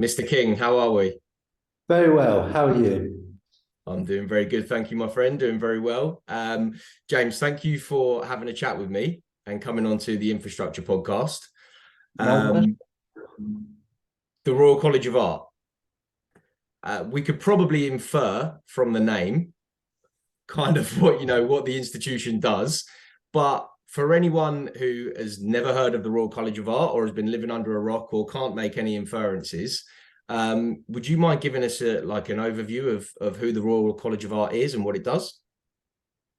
Mr. King, how are we? Very well. How are you? I'm doing very good. Thank you, my friend. Doing very well. James, thank you for having a chat with me and coming on to the Infrastructure podcast. No pleasure. Um, the Royal College of Art. We could probably infer from the name kind of what the institution does. But for anyone who has never heard of the Royal College of Art or has been living under a rock or can't make any inferences, would you mind giving us an overview of who the Royal College of Art is and what it does?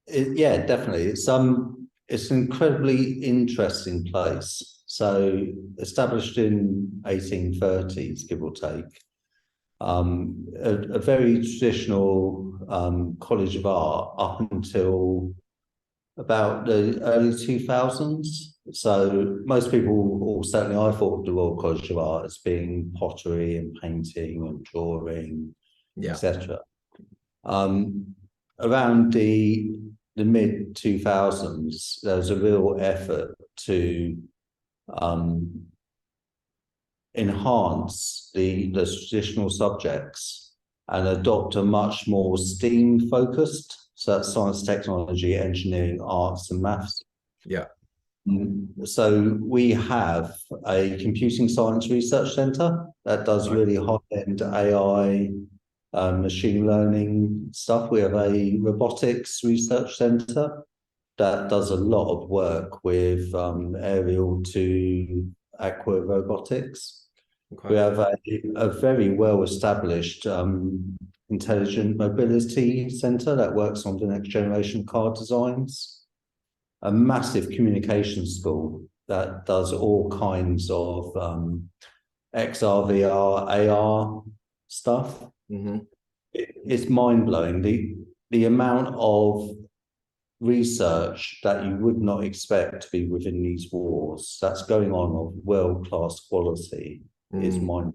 Yeah, definitely. It's an incredibly interesting place. So established in 1830s, give or take, a very traditional college of art up until about the early 2000s. So most people, or certainly I thought of the Royal College of Art as being pottery and painting and drawing, Yeah. etc. Um, Around the mid 2000s, there was a real effort to um, enhance the traditional subjects and adopt a much more STEAM focused, so that's science, technology, engineering, arts, and maths. Yeah. So we have a computing science research centre that does Right. really high-end AI, machine learning stuff. We have a robotics research centre that does a lot of work with aerial to aqua robotics. We Okay. have a very well-established intelligent mobility centre that works on the next generation car designs, a massive communication school that does all kinds of XR, VR, AR stuff. Hmm. It's mind blowing the amount of research that you would not expect to be within these walls that's going on of world class quality is Mm. mind.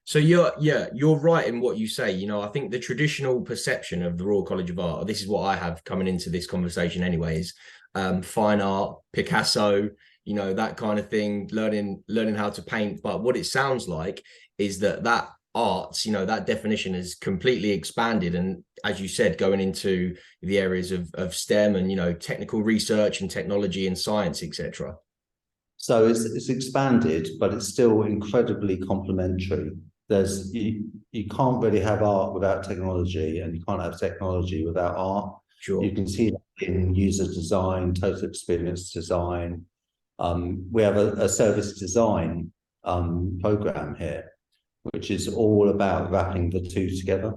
So you're right in what you say. I think the traditional perception of the Royal College of Art, this is what I have coming into this conversation anyway, is fine art, Picasso, that kind of thing, learning how to paint. But what it sounds like is that arts, that definition is completely expanded. And as you said, going into the areas of STEM and, technical research and technology and science, etc. So it's expanded, but it's still incredibly complementary. You can't really have art without technology, and you can't have technology without art. You Sure. can see that in user design, total experience design. We have a service design program here, which is all about wrapping the two together.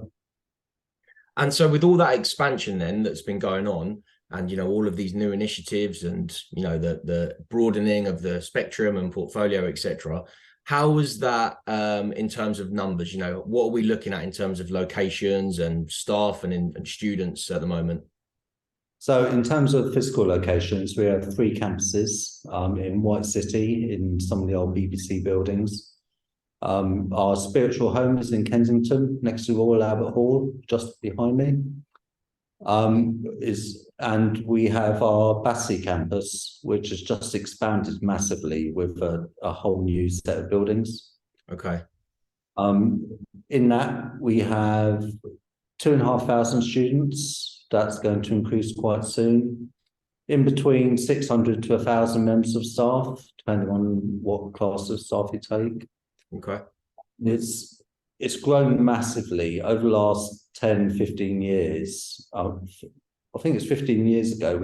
And so with all that expansion then that's been going on, and all of these new initiatives and the broadening of the spectrum and portfolio, etc. How was that in terms of numbers? What are we looking at in terms of locations and staff and students at the moment? So, in terms of physical locations, we have three campuses in White City, in some of the old BBC buildings. Our spiritual home is in Kensington, next to Royal Albert Hall, just behind me. And we have our Battersea campus, which has just expanded massively with a whole new set of buildings. Okay. Um, in that, we have 2,500 students. That's going to increase quite soon. In between 600 to 1,000 members of staff, depending on what class of staff you take. Okay. It's it's grown massively over the last 10, 15 years. I think it's 15 years ago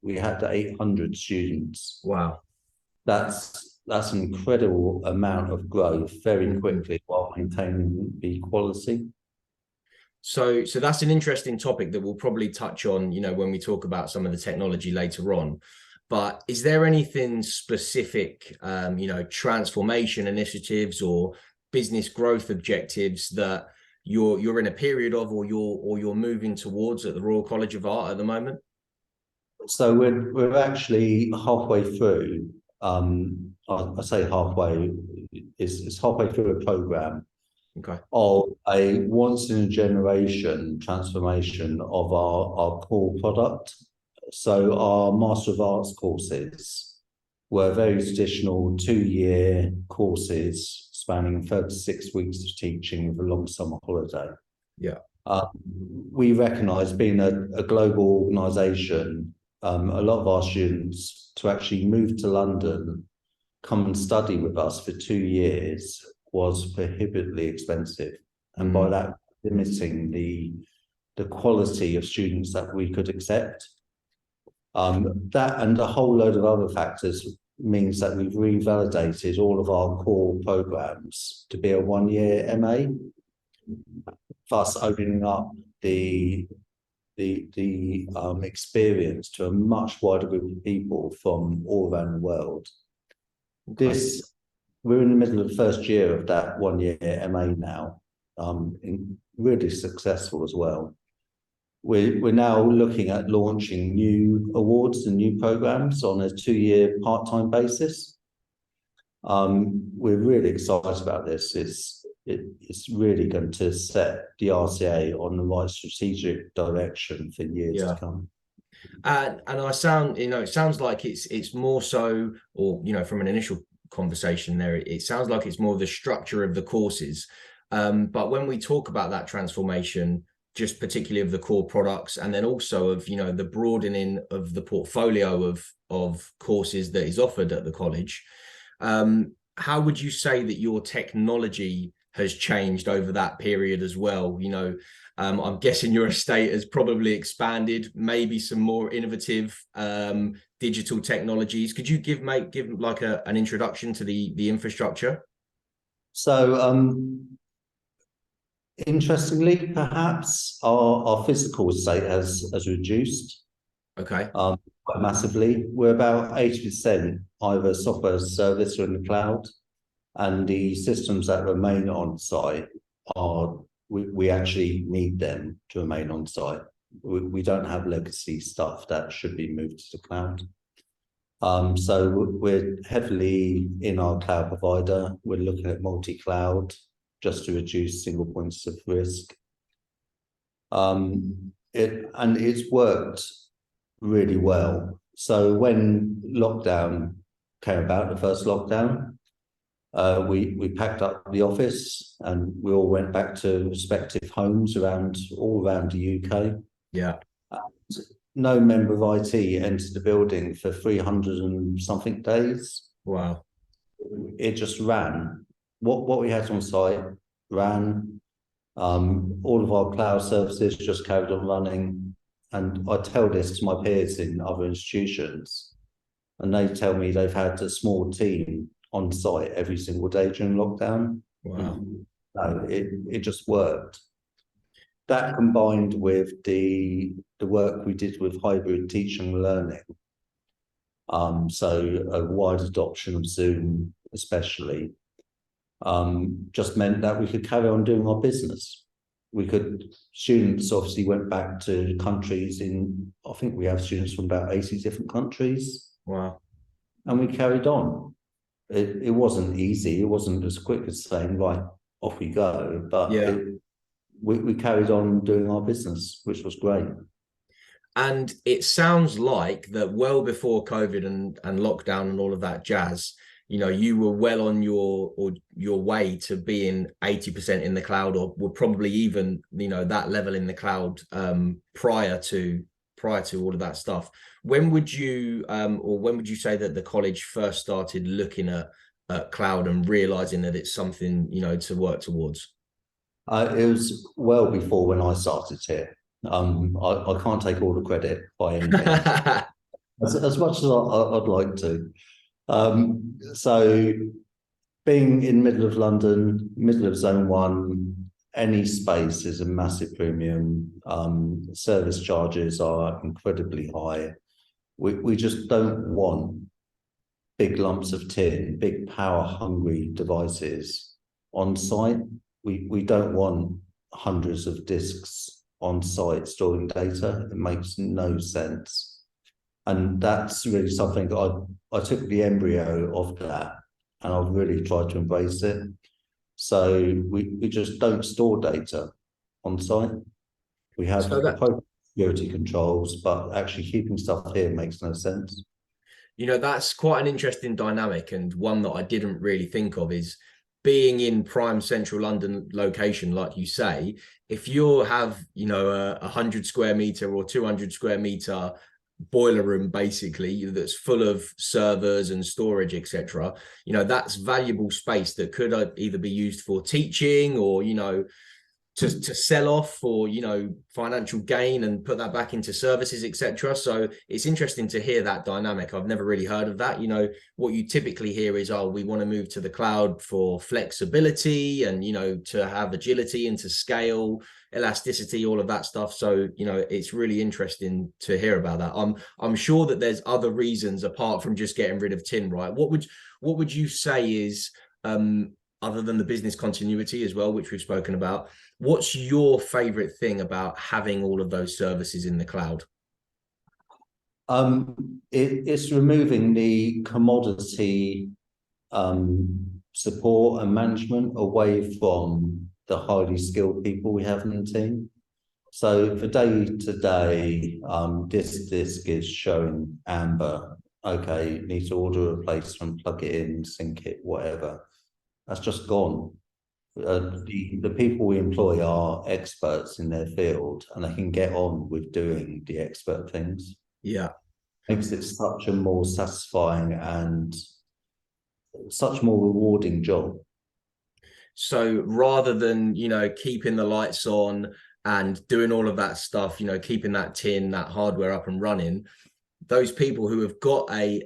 we had 800 students. Wow. That's an incredible amount of growth very Mhm. quickly while maintaining the quality. So that's an interesting topic that we'll probably touch on, when we talk about some of the technology later on. But is there anything specific, transformation initiatives or business growth objectives that you're in a period of, or you're moving towards at the Royal College of Art at the moment? So we're actually halfway through. I say halfway, it's halfway through a program Okay. of a once in a generation transformation of our core product. So our Master of Arts courses were very traditional 2-year courses spanning 36 weeks of teaching with a long summer holiday. Yeah. We recognise, being a global organisation, a lot of our students to actually move to London, come and study with us for 2 years was prohibitively expensive. And by that, limiting the quality of students that we could accept. That and a whole load of other factors means that we've revalidated all of our core programs to be a 1-year MA, thus opening up the experience to a much wider group of people from all around the world. We're in the middle of the first year of that 1-year MA now, really successful as well. We're now looking at launching new awards and new programs on a 2-year part-time basis. We're really excited about this. It's really going to set the RCA on the right strategic direction for years to come. And I sound, it sounds like it's more so, or from an initial conversation there, it sounds like it's more the structure of the courses. But when we talk about that transformation, just particularly of the core products, and then also of the broadening of the portfolio of courses that is offered at the college, how would you say that your technology has changed over that period as well? I'm guessing your estate has probably expanded, maybe some more innovative digital technologies. Could you give like an introduction to the infrastructure? So interestingly, perhaps our physical estate has reduced. Okay. Quite massively. We're about 80% either software as a service or in the cloud, and the systems that remain on site we actually need them to remain on site. We don't have legacy stuff that should be moved to the cloud. So we're heavily in our cloud provider. We're looking at multi-cloud just to reduce single points of risk. It's worked really well. So when lockdown came about, the first lockdown, we packed up the office and we all went back to respective homes all around the UK. Yeah. No member of IT entered the building for 300 and something days. Wow. It just ran. What we had on site ran. All of our cloud services just carried on running. And I tell this to my peers in other institutions, and they tell me they've had a small team on site every single day during lockdown. Wow. No, it just worked. That combined with the work we did with hybrid teaching and learning, so a wide adoption of Zoom especially, just meant that we could carry on doing our business. Students obviously went back to countries I think we have students from about 80 different countries. Wow. And we carried on. It wasn't easy. It wasn't as quick as saying, right, off we go. But yeah. We carried on doing our business, which was great. And it sounds like that well before COVID and lockdown and all of that jazz, you were well on your way to being 80% in the cloud, or were probably even, that level in the cloud prior to all of that stuff. When would you say that the college first started looking at cloud and realizing that it's something, to work towards? It was well before when I started here. I can't take all the credit by any means, as much as I'd like to. So being in the middle of London, middle of Zone 1, any space is a massive premium. Service charges are incredibly high. We just don't want big lumps of tin, big power-hungry devices on site. We don't want hundreds of disks on site storing data. It makes no sense. And that's really something I took the embryo of that, and I've really tried to embrace it. So we just don't store data on site. We have security controls, but actually keeping stuff here makes no sense. You know, that's quite an interesting dynamic, and one that I didn't really think of is being in prime central London location, like you say. If you have, you know, a 100 square meter or 200 square meter boiler room basically that's full of servers and storage, etc., you know, that's valuable space that could either be used for teaching or, you know, to sell off for, you know, financial gain and put that back into services, etc. So it's interesting to hear that dynamic. I've never really heard of that. You know, what you typically hear is, oh, we want to move to the cloud for flexibility and, you know, to have agility and to scale, elasticity, all of that stuff. So, you know, it's really interesting to hear about that. I'm sure that there's other reasons apart from just getting rid of tin, right? What would you say is, other than the business continuity as well, which we've spoken about, what's your favorite thing about having all of those services in the cloud? It's removing the commodity support and management away from the highly skilled people we have in the team. So for day to day, this disk is showing amber. Okay, need to order a replacement, plug it in, sync it, whatever. That's just gone. The people we employ are experts in their field, and they can get on with doing the expert things. Yeah. Makes it such a more satisfying and such more rewarding job. So rather than, you know, keeping the lights on and doing all of that stuff, you know, keeping that tin, that hardware up and running, those people who have got a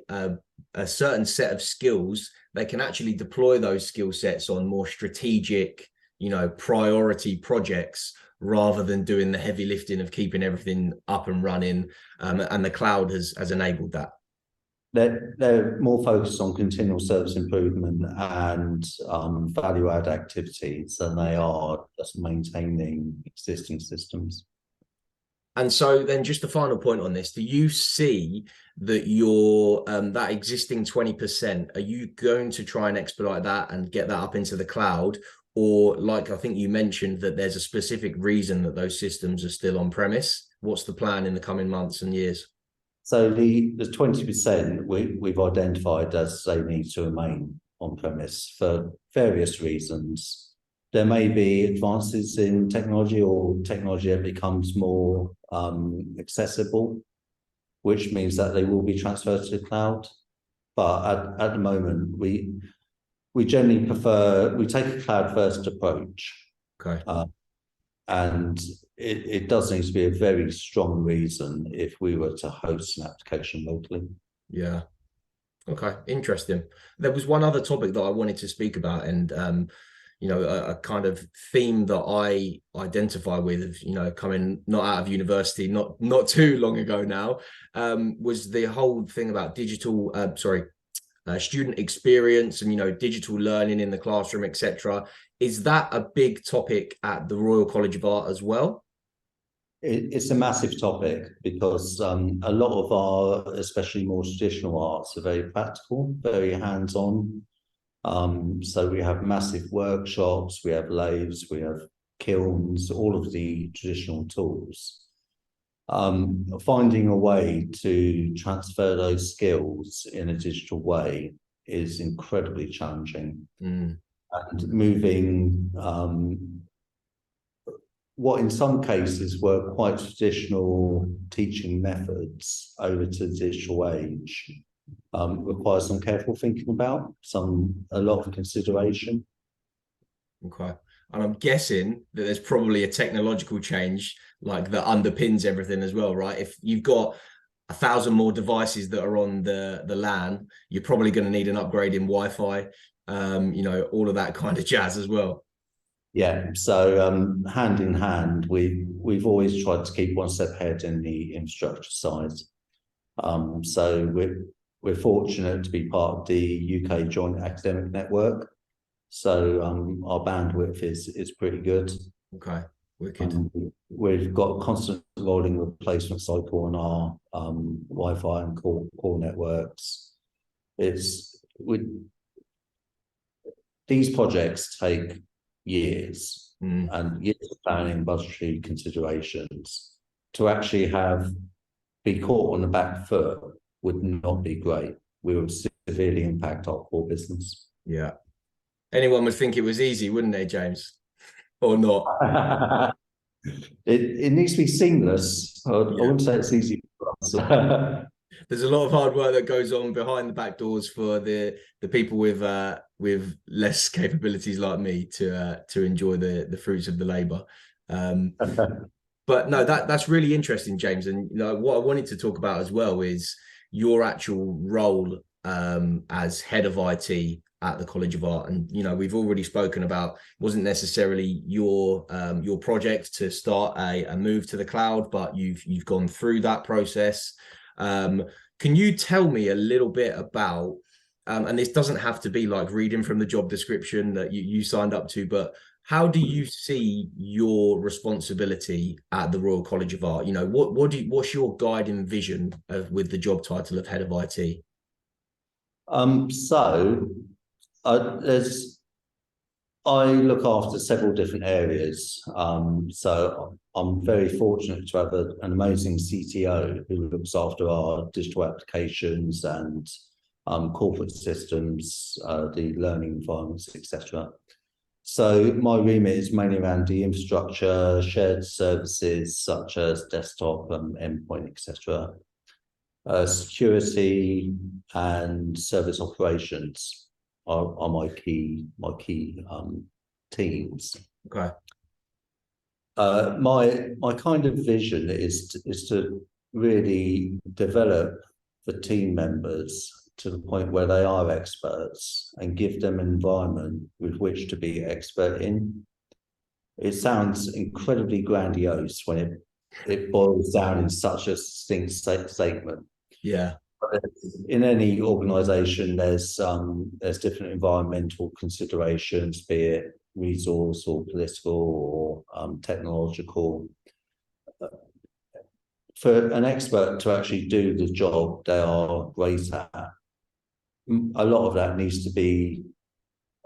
certain set of skills, they can actually deploy those skill sets on more strategic, you know, priority projects rather than doing the heavy lifting of keeping everything up and running. And the cloud has enabled that. They're more focused on continual service improvement and value add activities than they are just maintaining existing systems. And so then just the final point on this, do you see that your that existing 20%, are you going to try and expedite that and get that up into the cloud? Or like I think you mentioned that there's a specific reason that those systems are still on premise. What's the plan in the coming months and years? So the 20% we've identified as they need to remain on premise for various reasons. There may be advances in technology or technology that becomes more accessible, which means that they will be transferred to the cloud. But at the moment, we generally prefer, we take a cloud first approach. Okay. And it does need to be a very strong reason if we were to host an application locally. Yeah. Okay. Interesting. There was one other topic that I wanted to speak about, and you know, a kind of theme that I identify with, you know, coming not out of university, not too long ago now, was the whole thing about digital, student experience and, you know, digital learning in the classroom, etc. Is that a big topic at the Royal College of Art as well? It's a massive topic because a lot of our, especially more traditional arts, are very practical, very hands-on. So we have massive workshops, we have lathes, we have kilns, all of the traditional tools. Finding a way to transfer those skills in a digital way is incredibly challenging. And moving what in some cases were quite traditional teaching methods over to the digital age requires some careful thinking about, a lot of consideration. Okay. And I'm guessing that there's probably a technological change like that underpins everything as well, right? If you've got 1,000 more devices that are on the LAN, you're probably going to need an upgrade in Wi-Fi, you know, all of that kind of jazz as well. Yeah, so hand in hand, we've always tried to keep one step ahead in the infrastructure side. So we're fortunate to be part of the UK Joint Academic Network. So our bandwidth is pretty good. Okay, wicked. We've got a constant rolling replacement cycle on our Wi-Fi and core networks. These projects take years and years of planning, budgetary considerations to actually be caught on the back foot would not be great. We would severely impact our core business. Yeah. Anyone would think it was easy, wouldn't they, James? Or not? It needs to be seamless. I wouldn't say it's easy for us. There's a lot of hard work that goes on behind the back doors for the people with less capabilities like me to enjoy the fruits of the labour. But no, that's really interesting, James. And what I wanted to talk about as well is your actual role as head of IT at the College of Art. And we've already spoken about, it wasn't necessarily your project to start a move to the cloud, but you've gone through that process. Can you tell me a little bit about, and this doesn't have to be like reading from the job description that you signed up to, but how do you see your responsibility at the Royal College of Art? What's your guiding vision with the job title of head of IT? I look after several different areas. So I'm very fortunate to have an amazing CTO who looks after our digital applications and corporate systems, the learning environments, etc. So my remit is mainly around the infrastructure, shared services such as desktop and endpoint, etc. Security and service operations are my key teams. Okay. My kind of vision is to really develop the team members to the point where they are experts and give them an environment with which to be expert in. It sounds incredibly grandiose when it boils down in such a succinct statement. Yeah. In any organization, there's different environmental considerations, be it resource or political or technological. For an expert to actually do the job they are great at, a lot of that needs to be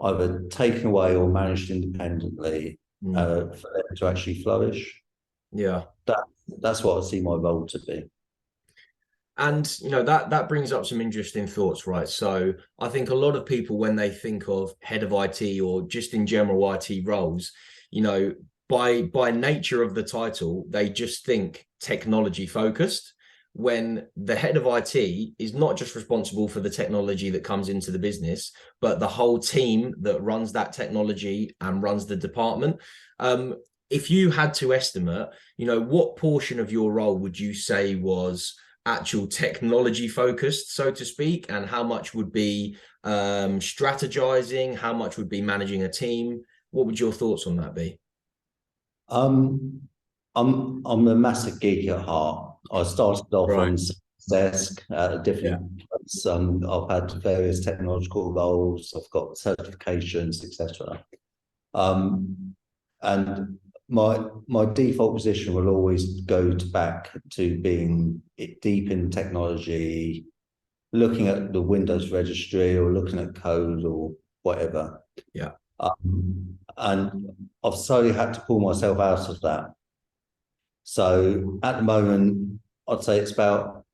either taken away or managed independently for them to actually flourish. Yeah. That's what I see my role to be. And that brings up some interesting thoughts, right? So I think a lot of people, when they think of head of IT or just in general IT roles, by nature of the title, they just think technology focused, when the head of IT is not just responsible for the technology that comes into the business, but the whole team that runs that technology and runs the department. If you had to estimate, what portion of your role would you say was actual technology focused, so to speak, and how much would be strategizing, how much would be managing a team? What would your thoughts on that be? I'm a massive geek at heart. I started off on desk at a different place. I've had various technological roles. I've got certifications, etc. And my default position will always go back to being deep in technology, looking at the Windows registry or looking at code or whatever. Yeah. And I've slowly had to pull myself out of that. So at the moment, I'd say it's about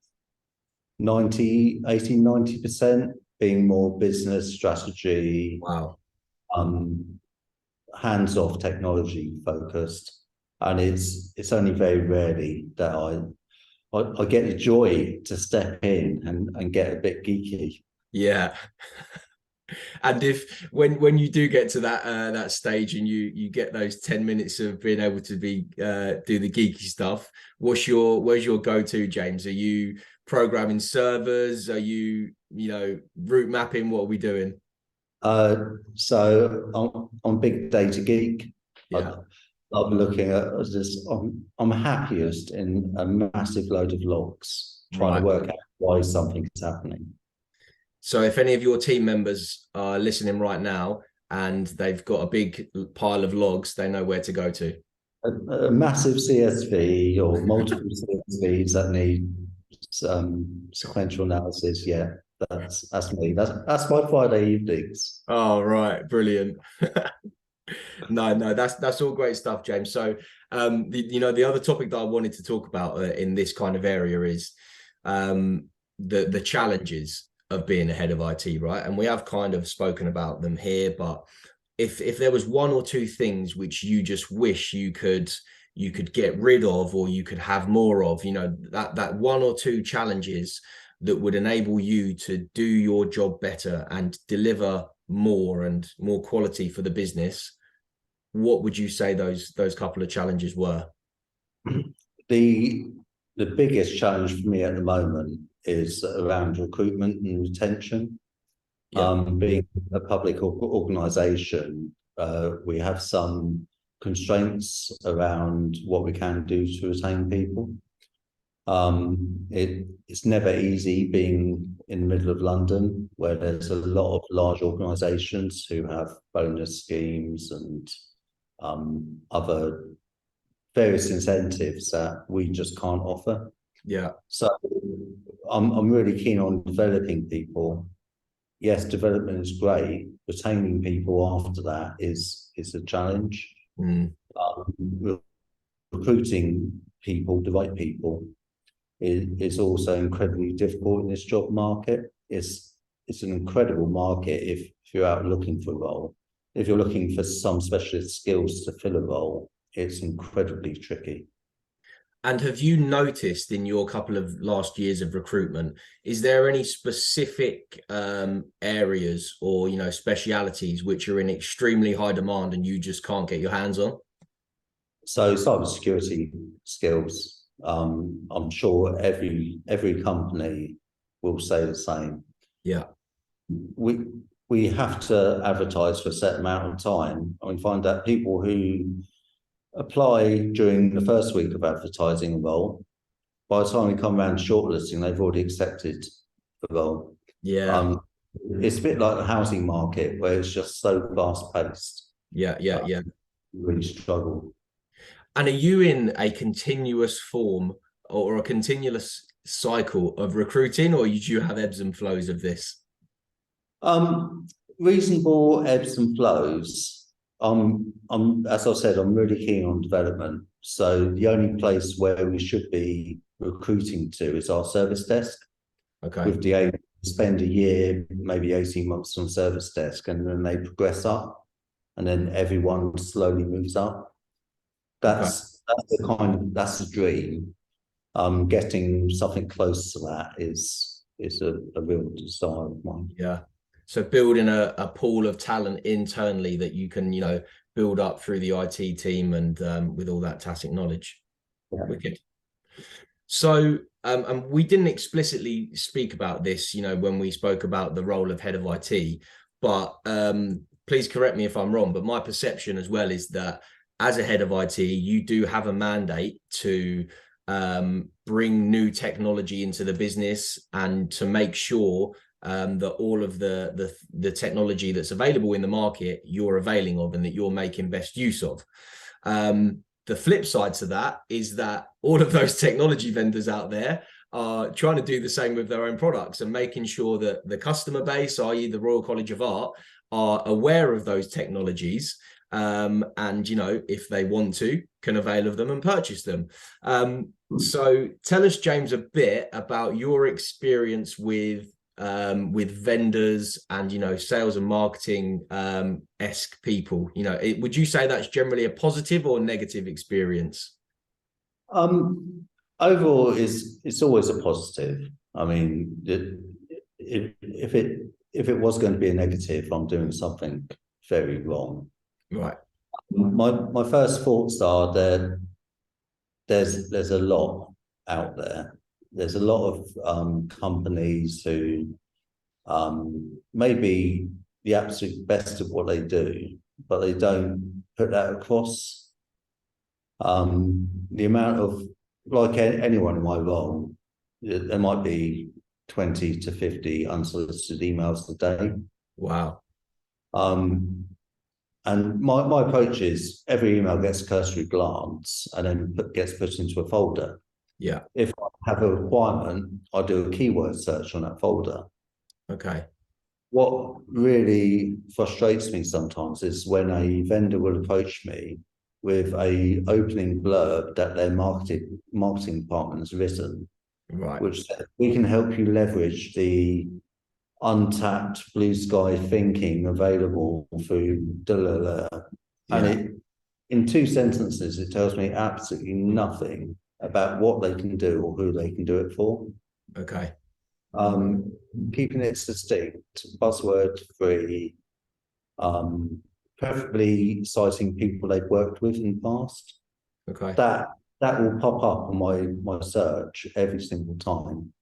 90% being more business strategy. Wow. Hands-off technology focused, and it's only very rarely that I get the joy to step in and get a bit geeky. Yeah. And when you do get to that stage and you get those 10 minutes of being able to do the geeky stuff, where's your go-to, James? Are you programming servers? Are you route mapping? What are we doing? So I'm a big data geek. Yeah. I'm looking at this. I'm happiest in a massive load of logs, trying to work out why something is happening. So if any of your team members are listening right now and they've got a big pile of logs, they know where to go to. A massive CSV or multiple CSVs that need sequential analysis. Yeah, that's me. That's my Friday evenings. Oh, right. Brilliant. No, that's all great stuff, James. So, the other topic that I wanted to talk about in this kind of area is, the challenges of being a head of IT, right? And we have kind of spoken about them here, but if there was one or two things which you just wish you could get rid of, or you could have more of, you know, that one or two challenges that would enable you to do your job better and deliver more and more quality for the business, what would you say those couple of challenges were? The biggest challenge for me at the moment is around recruitment and retention. Being a public organisation, we have some constraints around what we can do to retain people. It's never easy being in the middle of London, where there's a lot of large organisations who have bonus schemes and other various incentives that we just can't offer. Yeah. So I'm really keen on developing people. Yes, development is great. Retaining people after that is a challenge. Recruiting people, the right people, is also incredibly difficult in this job market. It's an incredible market if you're out looking for a role. If you're looking for some specialist skills to fill a role, it's incredibly tricky. And have you noticed in your couple of last years of recruitment, is there any specific areas or, you know, specialities which are in extremely high demand and you just can't get your hands on? So cybersecurity skills, I'm sure every company will say the same. Yeah. We have to advertise for a set amount of time, and we find that people who apply during the first week of advertising a role, by the time we come around to shortlisting, they've already accepted the role. Yeah. It's a bit like the housing market where it's just so fast paced. Yeah. Really struggle. And are you in a continuous form or a continuous cycle of recruiting, or do you have ebbs and flows of this? Reasonable ebbs and flows. As I said, I'm really keen on development. So the only place where we should be recruiting to is our service desk. Okay. With the aim to spend a year, maybe 18 months on service desk, and then they progress up, and then everyone slowly moves up. That's the dream. Getting something close to that is a real desire of mine. Yeah. So building a pool of talent internally that you can, you know, build up through the IT team and with all that tacit knowledge. Yeah. Wicked. So, and we didn't explicitly speak about this, you know, when we spoke about the role of head of IT, but please correct me if I'm wrong, but my perception as well is that as a head of IT, you do have a mandate to bring new technology into the business and to make sure that all of the technology that's available in the market you're availing of and that you're making best use of. The flip side to that is that all of those technology vendors out there are trying to do the same with their own products and making sure that the customer base, i.e. the Royal College of Art, are aware of those technologies and, you know, if they want to, can avail of them and purchase them. So tell us, James, a bit about your experience with vendors and, you know, sales and marketing esque people. You know, would you say that's generally a positive or negative experience? Overall, it's always a positive. I mean, if it was going to be a negative, I'm doing something very wrong. Right. My first thoughts are that there's a lot out there. There's a lot of companies who may be the absolute best at what they do, but they don't put that across. The amount of, like anyone in my role, there might be 20 to 50 unsolicited emails a day. Wow. And my approach is every email gets a cursory glance and then gets put into a folder. Yeah. If I have a requirement, I do a keyword search on that folder. Okay. What really frustrates me sometimes is when a vendor will approach me with a opening blurb that their marketing department has written, Right. which we can help you leverage the untapped blue sky thinking available through Dalila. And Yeah. in two sentences, it tells me absolutely nothing about what they can do or who they can do it for. Okay. Um, Keeping it succinct, buzzword free, preferably citing people they've worked with in the past. Okay. That will pop up on my search every single time.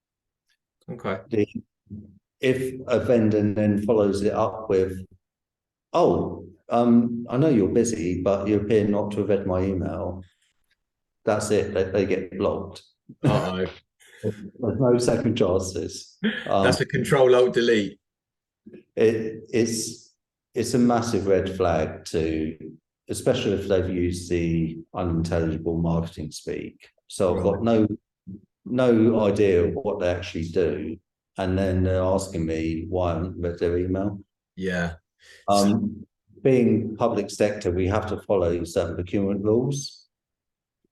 Okay. If a vendor then follows it up with, "Oh, I know you're busy, but you appear not to have read my email," that's it. They get blocked. Uh-oh. There's no second chances. That's a control alt delete. It's a massive red flag to, especially if they've used the unintelligible marketing speak. So I've Right. got no idea of what they actually do, and then they're asking me why I haven't read their email. Yeah. So, Being public sector, we have to follow certain procurement rules.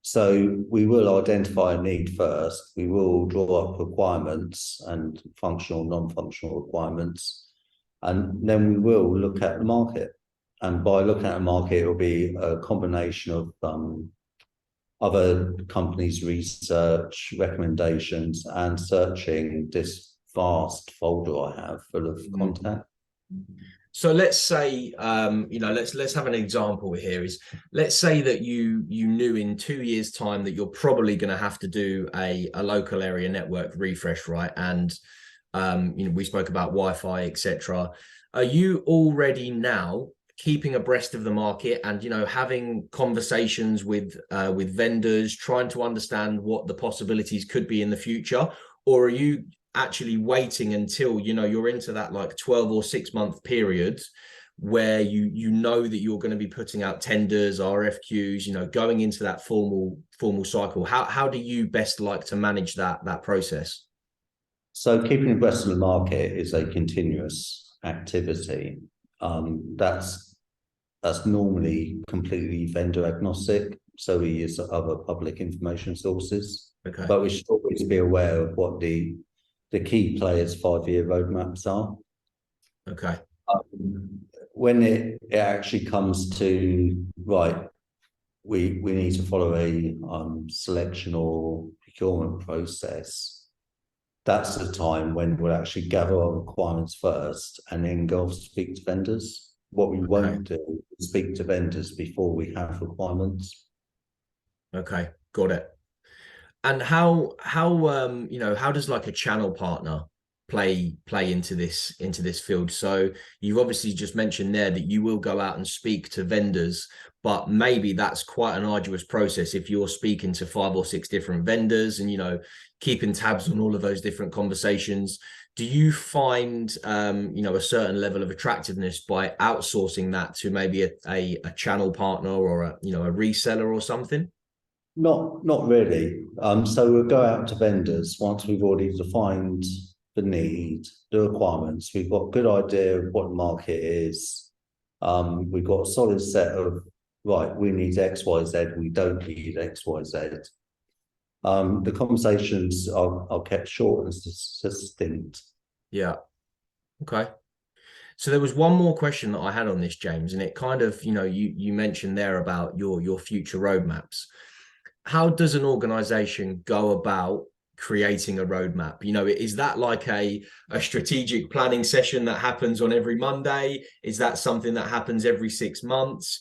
So we will identify a need first. We will draw up requirements and functional, non-functional requirements, and then we will look at the market. And by looking at the market, it will be a combination of other companies' research, recommendations, and searching this vast folder I have full of content. so let's say, let's have an example here. Is let's say that you knew in 2 years' time that you're probably going to have to do a local area network refresh, right? And we spoke about Wi-Fi, etc. Are you already now keeping abreast of the market and having conversations with vendors, trying to understand what the possibilities could be in the future, or are you actually waiting until you're into that like 12 or 6 month period where you know that you're going to be putting out tenders, RFQs, going into that formal cycle? How do you best like to manage that process? So keeping abreast of the market is a continuous activity. That's normally completely vendor agnostic. So we use other public information sources, Okay. but we should always be aware of what the key players' 5-year roadmaps are. Okay. When it actually comes to, right, we need to follow a selection or procurement process, that's the time when we'll actually gather our requirements first and then go speak to vendors. What we won't do is speak to vendors before we have requirements. Okay, got it. And how does like a channel partner play into this field? So you've obviously just mentioned there that you will go out and speak to vendors, but maybe that's quite an arduous process if you're speaking to 5 or 6 different vendors and keeping tabs on all of those different conversations. Do you find a certain level of attractiveness by outsourcing that to maybe a channel partner or a reseller or something? Not really. So we'll go out to vendors once we've already defined the need, the requirements. We've got a good idea of what the market is. We've got a solid set of, right, we need X, Y, Z. We don't need X, Y, Z. The conversations are kept short and succinct. Yeah. Okay. So there was one more question that I had on this, James, and it kind of, you mentioned there about your future roadmaps. How does an organization go about creating a roadmap? Is that like a strategic planning session that happens on every Monday? Is that something that happens every 6 months?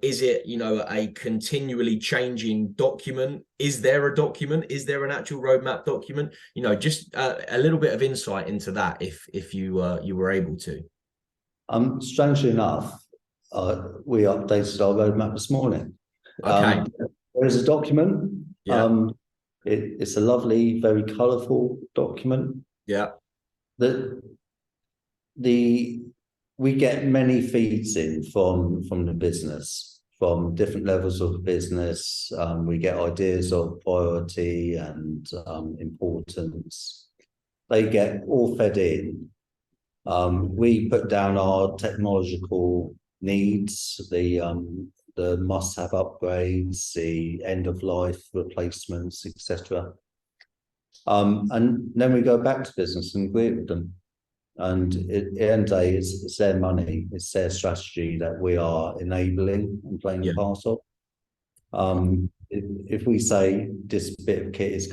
Is it, a continually changing document? Is there a document? Is there an actual roadmap document? Just a little bit of insight into that, if you were able to. Strangely enough, we updated our roadmap this morning. Okay. There is a document. Yeah. It's a lovely, very colourful document. Yeah. The we get many feeds in from the business, from different levels of the business. We get ideas of priority and importance. They get all fed in. We put down our technological needs, the must-have upgrades, the end-of-life replacements, etc. And then we go back to business and agree with them. And at the end of the day, it's their money, it's their strategy that we are enabling and playing Yeah. a part of. If we say this bit of kit is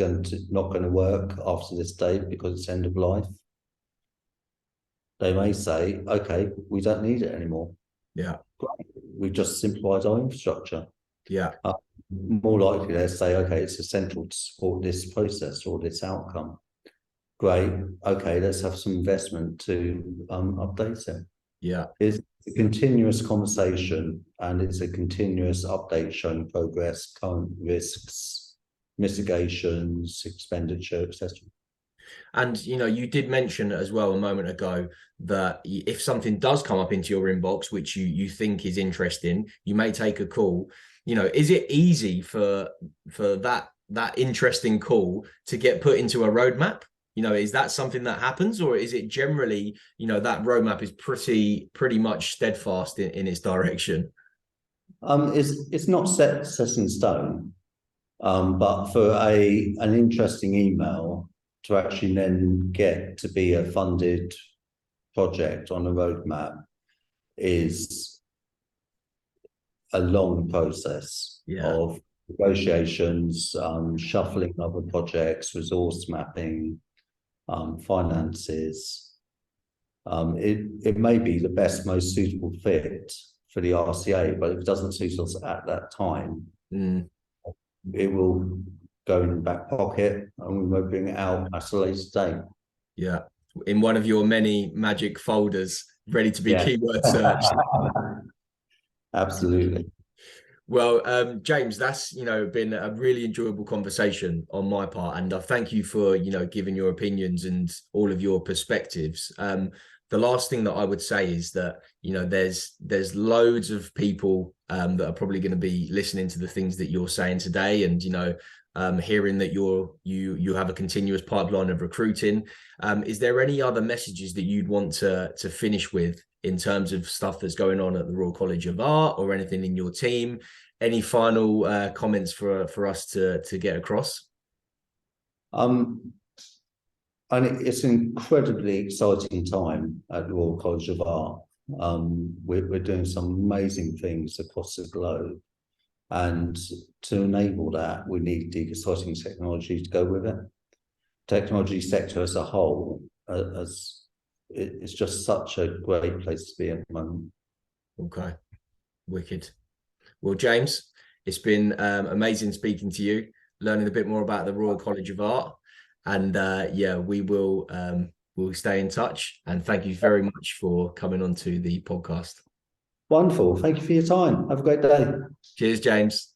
not going to work after this date because it's end of life, they may say, okay, we don't need it anymore. Yeah. We've just simplified our infrastructure. Yeah. More likely they'll say, okay, it's essential to support this process or this outcome. Great. Okay, let's have some investment to update it. Yeah. It's a continuous conversation and it's a continuous update showing progress, current risks, mitigations, expenditure, etc. And you did mention as well a moment ago that if something does come up into your inbox, which you think is interesting, you may take a call. Is it easy for that interesting call to get put into a roadmap? Is that something that happens, or is it generally, that roadmap is pretty much steadfast in its direction? It's not set in stone, but for an interesting email to actually then get to be a funded project on a roadmap is a long process of negotiations, shuffling other projects, resource mapping, finances. It may be the best, most suitable fit for the RCA, but if it doesn't suit us at that time, it will go in the back pocket and we won't bring it out at a later date. Yeah. In one of your many magic folders ready to be keyword searched. Absolutely. Well, James, that's been a really enjoyable conversation on my part, and I thank you for giving your opinions and all of your perspectives. The last thing that I would say is that there's loads of people that are probably going to be listening to the things that you're saying today, and hearing that you have a continuous pipeline of recruiting. Is there any other messages that you'd want to finish with in terms of stuff that's going on at the Royal College of Art, or anything in your team? Any final comments for us to get across? And it's an incredibly exciting time at the Royal College of Art. We're doing some amazing things across the globe. And to enable that, we need the exciting technology to go with it. Technology sector as a whole, it's just such a great place to be at the moment. Okay, wicked. Well, James, it's been amazing speaking to you, learning a bit more about the Royal College of Art, and we'll stay in touch. And thank you very much for coming on to the podcast. Wonderful. Thank you for your time. Have a great day. Cheers, James.